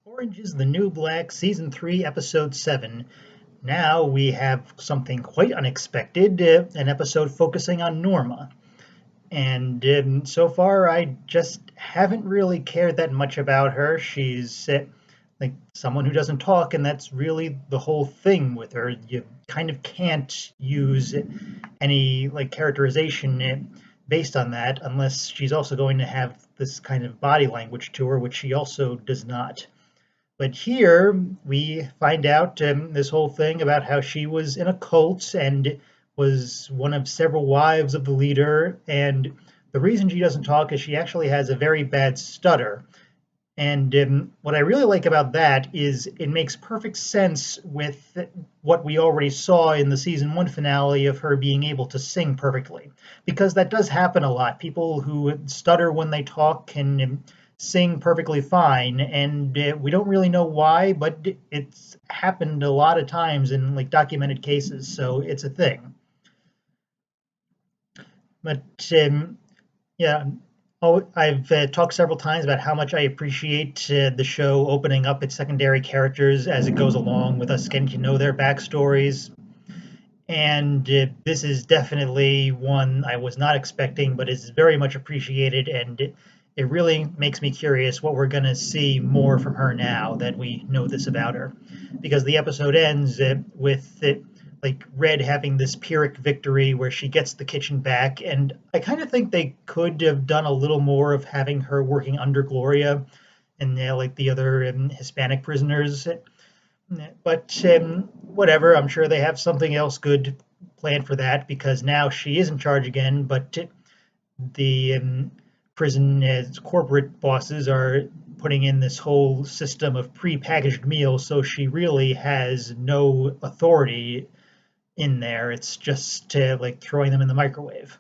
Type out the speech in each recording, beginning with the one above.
Orange is the New Black, Season 3, Episode 7. Now we have something quite unexpected, an episode focusing on Norma. And so far, I just haven't really cared that much about her. She's like someone who doesn't talk, and that's really the whole thing with her. You kind of can't use any like characterization based on that unless she's also going to have this kind of body language to her, which she also does not. But here we find out this whole thing about how she was in a cult and was one of several wives of the leader. And the reason she doesn't talk is she actually has a very bad stutter. And what I really like about that is it makes perfect sense with what we already saw in the season one finale of her being able to sing perfectly. Because that does happen a lot. People who stutter when they talk can sing perfectly fine, and we don't really know why, but it's happened a lot of times in like documented cases, so it's a thing. But yeah, I've talked several times about how much I appreciate the show opening up its secondary characters as it goes along with us getting to know their backstories. And this is definitely one I was not expecting, but is very much appreciated, and it really makes me curious what we're going to see more from her now that we know this about her. Because the episode ends with like Red having this Pyrrhic victory where she gets the kitchen back, and I kind of think they could have done a little more of having her working under Gloria and like the other Hispanic prisoners. But whatever, I'm sure they have something else good planned for that because now she is in charge again, but the prison as corporate bosses are putting in this whole system of pre-packaged meals, so she really has no authority in there. It's just like throwing them in the microwave.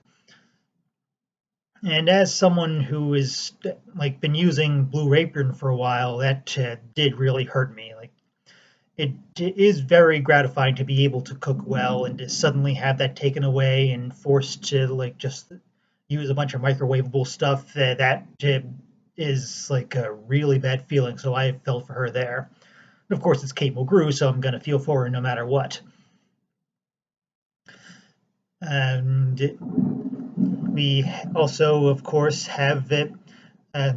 And as someone who has like been using Blue Apron for a while, that did really hurt me. Like it is very gratifying to be able to cook well and to suddenly have that taken away and forced to like just use a bunch of microwavable stuff. That is like a really bad feeling. So I felt for her there. And of course, it's Kate Mulgrew, so I'm going to feel for her no matter what. And we also, of course, have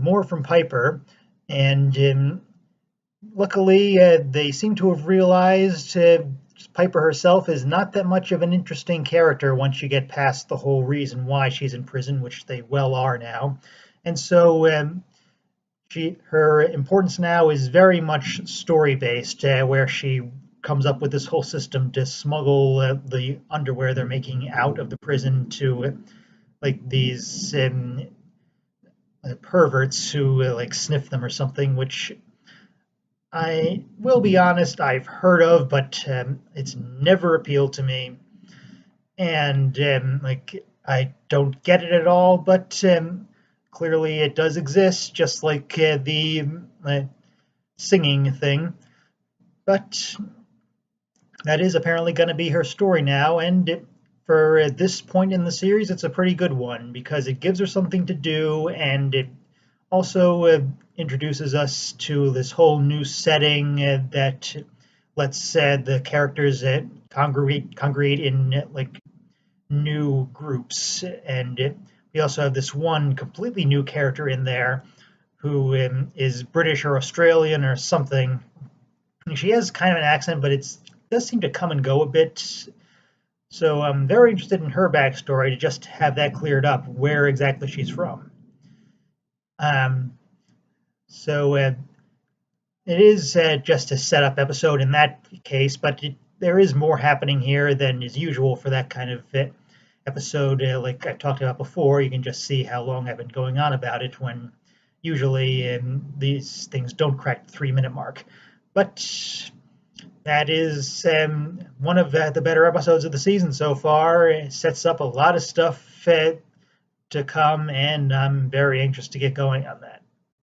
more from Piper. And luckily, they seem to have realized Piper herself is not that much of an interesting character once you get past the whole reason why she's in prison, which they well are now. And so her importance now is very much story-based, where she comes up with this whole system to smuggle the underwear they're making out of the prison to like these perverts who like sniff them or something, which I will be honest, I've heard of, but it's never appealed to me. And like I don't get it at all, but clearly it does exist, just like the singing thing. But that is apparently going to be her story now, and for this point in the series, it's a pretty good one because it gives her something to do, and it also introduces us to this whole new setting that lets the characters congregate in like new groups. And we also have this one completely new character in there who is British or Australian or something. She has kind of an accent, but it does seem to come and go a bit. So I'm very interested in her backstory to just have that cleared up, where exactly she's from. Um, so it is just a setup episode in that case, but there is more happening here than is usual for that kind of episode. Like I talked about before, you can just see how long I've been going on about it when usually these things don't crack the 3-minute mark. But that is one of the better episodes of the season so far. It sets up a lot of stuff to come, and I'm very anxious to get going on that.